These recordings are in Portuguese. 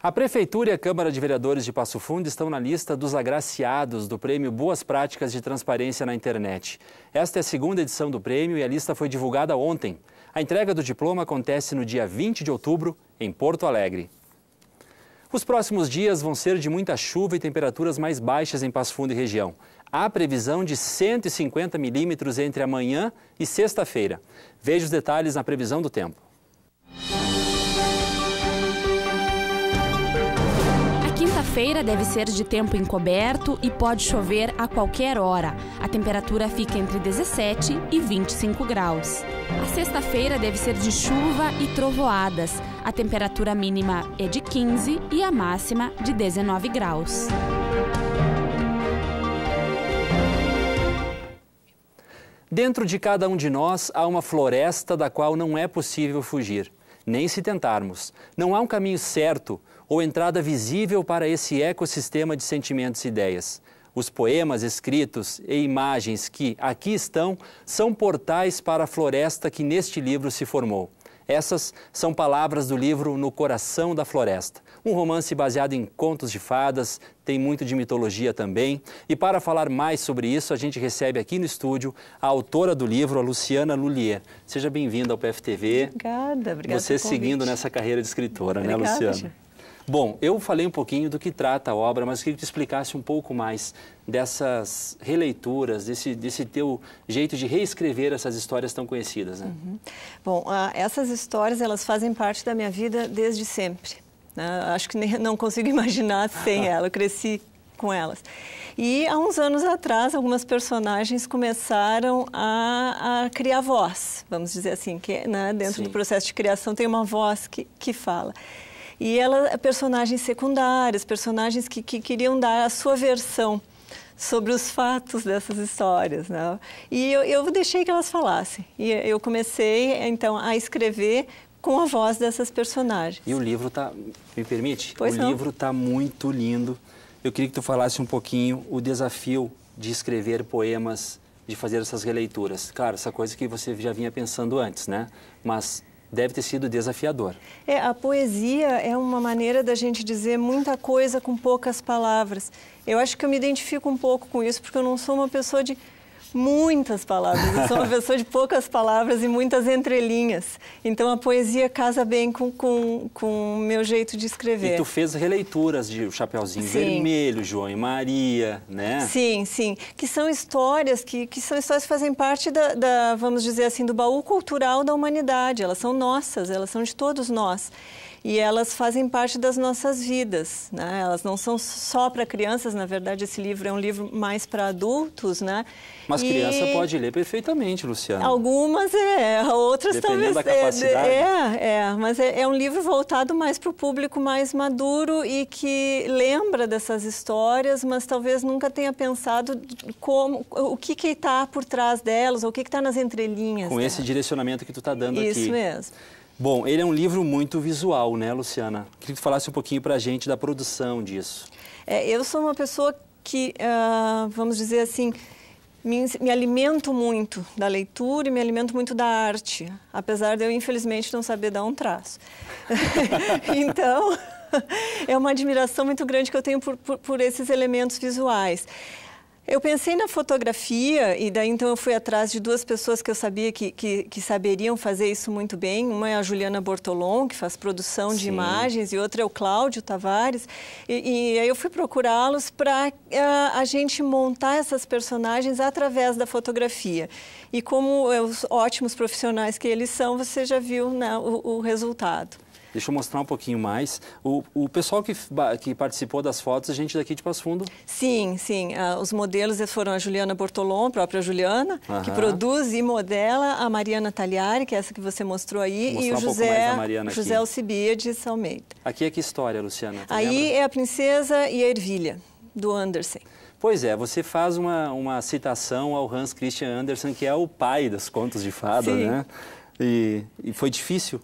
A Prefeitura e a Câmara de Vereadores de Passo Fundo estão na lista dos agraciados do Prêmio Boas Práticas de Transparência na Internet. Esta é a segunda edição do prêmio e a lista foi divulgada ontem. A entrega do diploma acontece no dia 20 de outubro, em Porto Alegre. Os próximos dias vão ser de muita chuva e temperaturas mais baixas em Passo Fundo e região. Há previsão de 150 milímetros entre amanhã e sexta-feira. Veja os detalhes na previsão do tempo. Quinta-feira deve ser de tempo encoberto e pode chover a qualquer hora. A temperatura fica entre 17 e 25 graus. A sexta-feira deve ser de chuva e trovoadas. A temperatura mínima é de 15 e a máxima de 19 graus. Dentro de cada um de nós há uma floresta da qual não é possível fugir, nem se tentarmos. Não há um caminho certo ou entrada visível para esse ecossistema de sentimentos e ideias. Os poemas escritos e imagens que aqui estão são portais para a floresta que neste livro se formou. Essas são palavras do livro No Coração da Floresta, um romance baseado em contos de fadas, tem muito de mitologia também. E para falar mais sobre isso, a gente recebe aqui no estúdio a autora do livro, a Luciana Lulier. Seja bem-vinda ao PFTV. Obrigada por Você seguindo nessa carreira de escritora, Obrigada, né, Luciana? Bom, eu falei um pouquinho do que trata a obra, mas queria que tu explicasse um pouco mais dessas releituras, desse teu jeito de reescrever essas histórias tão conhecidas, né? Bom, essas histórias, elas fazem parte da minha vida desde sempre, né? Acho que não consigo imaginar sem ela, eu cresci com elas. E há uns anos atrás, algumas personagens começaram a criar voz, vamos dizer assim, que, né, dentro do processo de criação tem uma voz que fala. E personagens secundárias, personagens que queriam dar a sua versão sobre os fatos dessas histórias, né? E eu deixei que elas falassem. E eu comecei, então, a escrever com a voz dessas personagens. E o livro está... Me permite? Pois não. O livro está muito lindo. Eu queria que tu falasse um pouquinho o desafio de escrever poemas, de fazer essas releituras. Claro, essa coisa que você já vinha pensando antes, né? Mas deve ter sido desafiador. A poesia é uma maneira da gente dizer muita coisa com poucas palavras. Eu acho que eu me identifico um pouco com isso, porque eu não sou uma pessoa de muitas palavras, eu sou uma pessoa de poucas palavras e muitas entrelinhas. Então a poesia casa bem com o meu jeito de escrever. E tu fez releituras de O Chapeuzinho Vermelho, João e Maria, né? Sim, sim. Que são histórias que fazem parte vamos dizer assim, do baú cultural da humanidade. Elas são nossas, elas são de todos nós. E elas fazem parte das nossas vidas, né? Elas não são só para crianças, na verdade esse livro é um livro mais para adultos, né? Mas criança pode ler perfeitamente, Luciana. Algumas outras dependendo talvez... da capacidade. Mas é um livro voltado mais para o público mais maduro e que lembra dessas histórias, mas talvez nunca tenha pensado o que está por trás delas, ou o que está nas entrelinhas. Com esse direcionamento que tu está dando aqui. Isso mesmo. Bom, ele é um livro muito visual, né, Luciana? Queria que tu falasse um pouquinho para a gente da produção disso. Eu sou uma pessoa que, vamos dizer assim, me alimento muito da leitura e me alimento muito da arte, apesar de eu, infelizmente, não saber dar um traço. Então, é uma admiração muito grande que eu tenho por esses elementos visuais. Eu pensei na fotografia e daí então eu fui atrás de duas pessoas que eu sabia que saberiam fazer isso muito bem. Uma é a Juliana Bortolom, que faz produção de imagens, e outra é o Cláudio Tavares. E aí eu fui procurá-los para a gente montar essas personagens através da fotografia. E como os ótimos profissionais que eles são, você já viu, né, o resultado. Deixa eu mostrar um pouquinho mais. O pessoal que participou das fotos, a gente daqui de Passo Fundo? Sim, sim. Os modelos foram a Juliana Bortolom, a própria Juliana, que produz e modela, a Mariana Tagliari, que é essa que você mostrou aí, e o José Alcibiades Almeida. Aqui é que história, Luciana? Aí é a Princesa e a Ervilha, do Andersen. Pois é, você faz uma citação ao Hans Christian Andersen, que é o pai dos contos de fada, né? E foi difícil?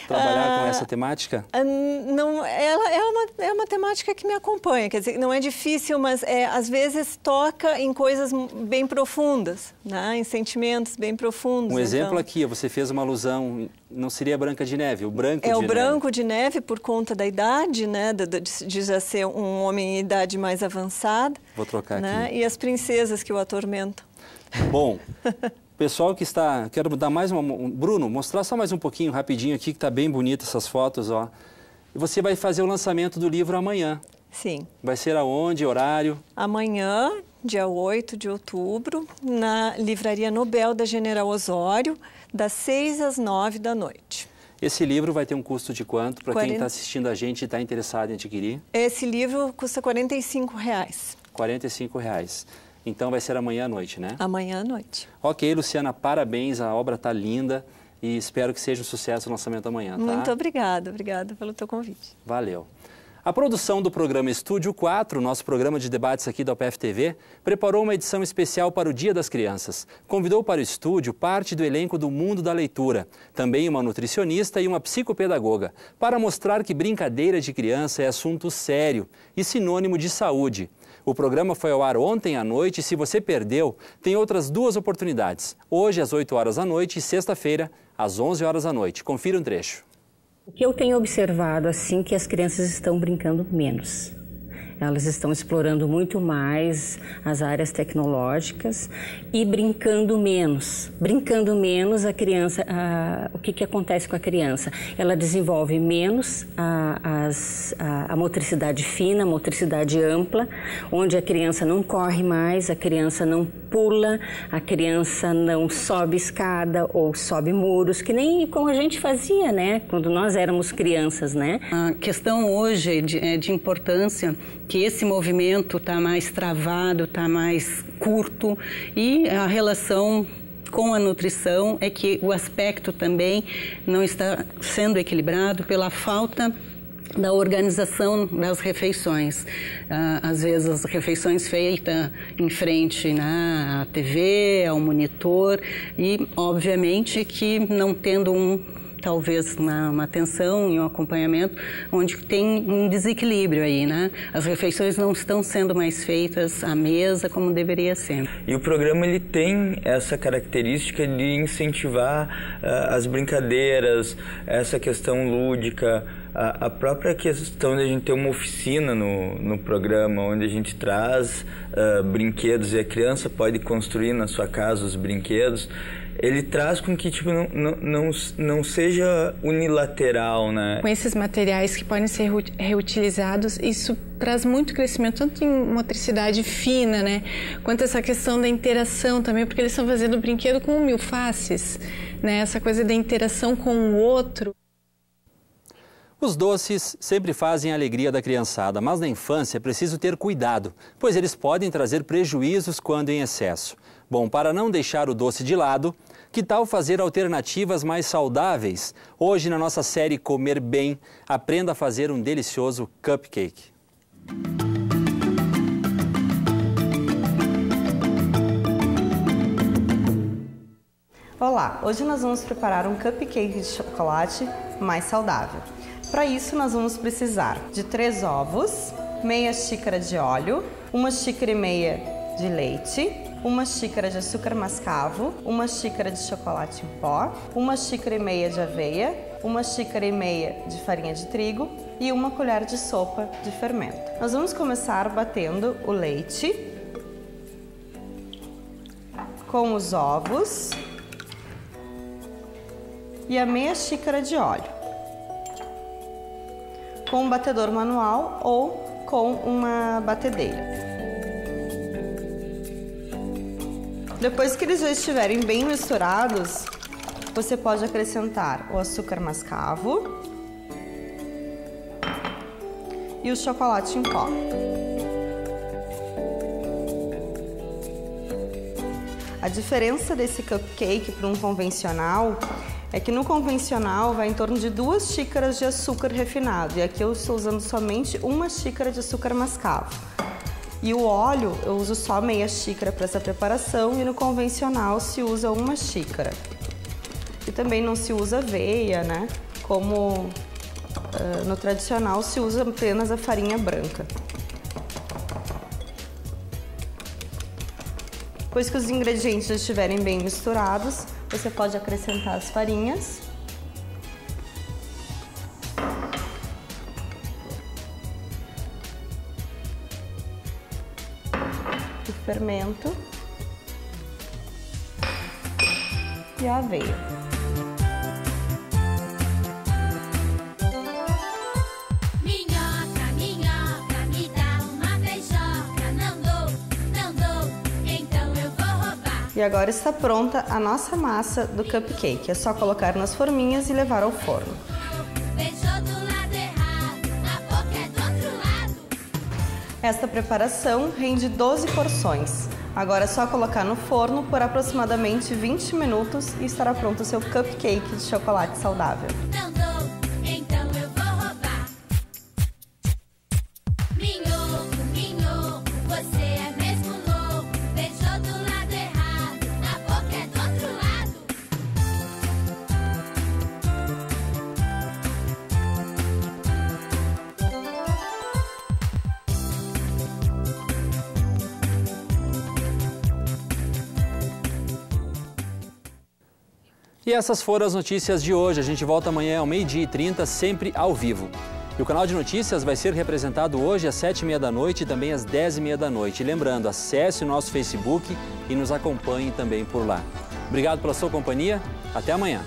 trabalhar com essa temática? Não, ela é uma temática que me acompanha, quer dizer, não é difícil, mas às vezes toca em coisas bem profundas, né? Em sentimentos bem profundos. Um exemplo aqui, você fez uma alusão, não seria Branca de Neve, o Branco de Neve. É o Branco de Neve por conta da idade, né? De já ser um homem em idade mais avançada. Vou trocar né? aqui. E as princesas que o atormentam. Bom, pessoal que está... Quero dar mais uma... Bruno, mostrar só mais um pouquinho, rapidinho aqui, que está bem bonito essas fotos, ó. E você vai fazer o lançamento do livro amanhã. Sim. Vai ser aonde, horário? Amanhã, dia 8 de outubro, na Livraria Nobel da General Osório, das 6 às 9 da noite. Esse livro vai ter um custo de quanto? Para quem está assistindo a gente e está interessado em adquirir? Esse livro custa R$ 45. R$ 45. Então vai ser amanhã à noite, né? Amanhã à noite. Ok, Luciana, parabéns, a obra está linda e espero que seja um sucesso o lançamento amanhã, tá? Muito obrigada pelo teu convite. Valeu. A produção do programa Estúdio 4, nosso programa de debates aqui da UPF TV, preparou uma edição especial para o Dia das Crianças. Convidou para o estúdio parte do elenco do Mundo da Leitura, também uma nutricionista e uma psicopedagoga, para mostrar que brincadeira de criança é assunto sério e sinônimo de saúde. O programa foi ao ar ontem à noite e se você perdeu, tem outras 2 oportunidades. Hoje às 8 horas da noite e sexta-feira às 11 horas da noite. Confira um trecho. O que eu tenho observado, assim, que as crianças estão brincando menos. Elas estão explorando muito mais as áreas tecnológicas e brincando menos. Brincando menos, a criança, o que acontece com a criança? Ela desenvolve menos a motricidade fina, a motricidade ampla, onde a criança não corre mais, a criança não pula, a criança não sobe escada ou sobe muros, que nem como a gente fazia, né? Quando nós éramos crianças, né? A questão hoje é de importância que esse movimento está mais travado, está mais curto e a relação com a nutrição é que o aspecto também não está sendo equilibrado pela falta da organização das refeições. Às vezes as refeições feitas em frente à TV, ao monitor e obviamente que não tendo talvez uma atenção e um acompanhamento, onde tem um desequilíbrio aí, né? As refeições não estão sendo mais feitas à mesa como deveria ser. E o programa ele tem essa característica de incentivar as brincadeiras, essa questão lúdica, a própria questão de a gente ter uma oficina no programa, onde a gente traz brinquedos e a criança pode construir na sua casa os brinquedos. Ele traz com que tipo, não seja unilateral, né? Com esses materiais que podem ser reutilizados, isso traz muito crescimento, tanto em motricidade fina, né? Quanto essa questão da interação também, porque eles estão fazendo brinquedo com 1000 faces, né? Essa coisa da interação com o outro. Os doces sempre fazem a alegria da criançada, mas na infância é preciso ter cuidado, pois eles podem trazer prejuízos quando em excesso. Bom, para não deixar o doce de lado, que tal fazer alternativas mais saudáveis? Hoje, na nossa série Comer Bem, aprenda a fazer um delicioso cupcake. Olá, hoje nós vamos preparar um cupcake de chocolate mais saudável. Para isso, nós vamos precisar de 3 ovos, meia xícara de óleo, 1,5 xícaras de leite, 1 xícara de açúcar mascavo, 1 xícara de chocolate em pó, 1,5 xícaras de aveia, 1,5 xícaras de farinha de trigo e 1 colher de sopa de fermento. Nós vamos começar batendo o leite com os ovos e a meia xícara de óleo, com um batedor manual ou com uma batedeira. Depois que eles já estiverem bem misturados, você pode acrescentar o açúcar mascavo e o chocolate em pó. A diferença desse cupcake para um convencional é que no convencional vai em torno de 2 xícaras de açúcar refinado e aqui eu estou usando somente 1 xícara de açúcar mascavo. E o óleo eu uso só meia xícara para essa preparação e no convencional se usa 1 xícara. E também não se usa aveia, né? como no tradicional se usa apenas a farinha branca. Depois que os ingredientes já estiverem bem misturados, você pode acrescentar as farinhas. O fermento. E a aveia. Minhoca, minhoca, me dá uma beijoca. Não dou, então eu vou roubar. E agora está pronta a nossa massa do cupcake. É só colocar nas forminhas e levar ao forno. Beijou do lado errado, a boca é do outro lado. Esta preparação rende 12 porções. Agora é só colocar no forno por aproximadamente 20 minutos e estará pronto o seu cupcake de chocolate saudável. Não dou, então eu vou roubar. Minhoco, minhoco, você é mesmo louco. Beijou do lado errado, a boca é do outro lado. E essas foram as notícias de hoje. A gente volta amanhã ao 12h30, sempre ao vivo. E o canal de notícias vai ser representado hoje às 7h30 da noite e também às 10h30 da noite. E lembrando, acesse o nosso Facebook e nos acompanhe também por lá. Obrigado pela sua companhia. Até amanhã.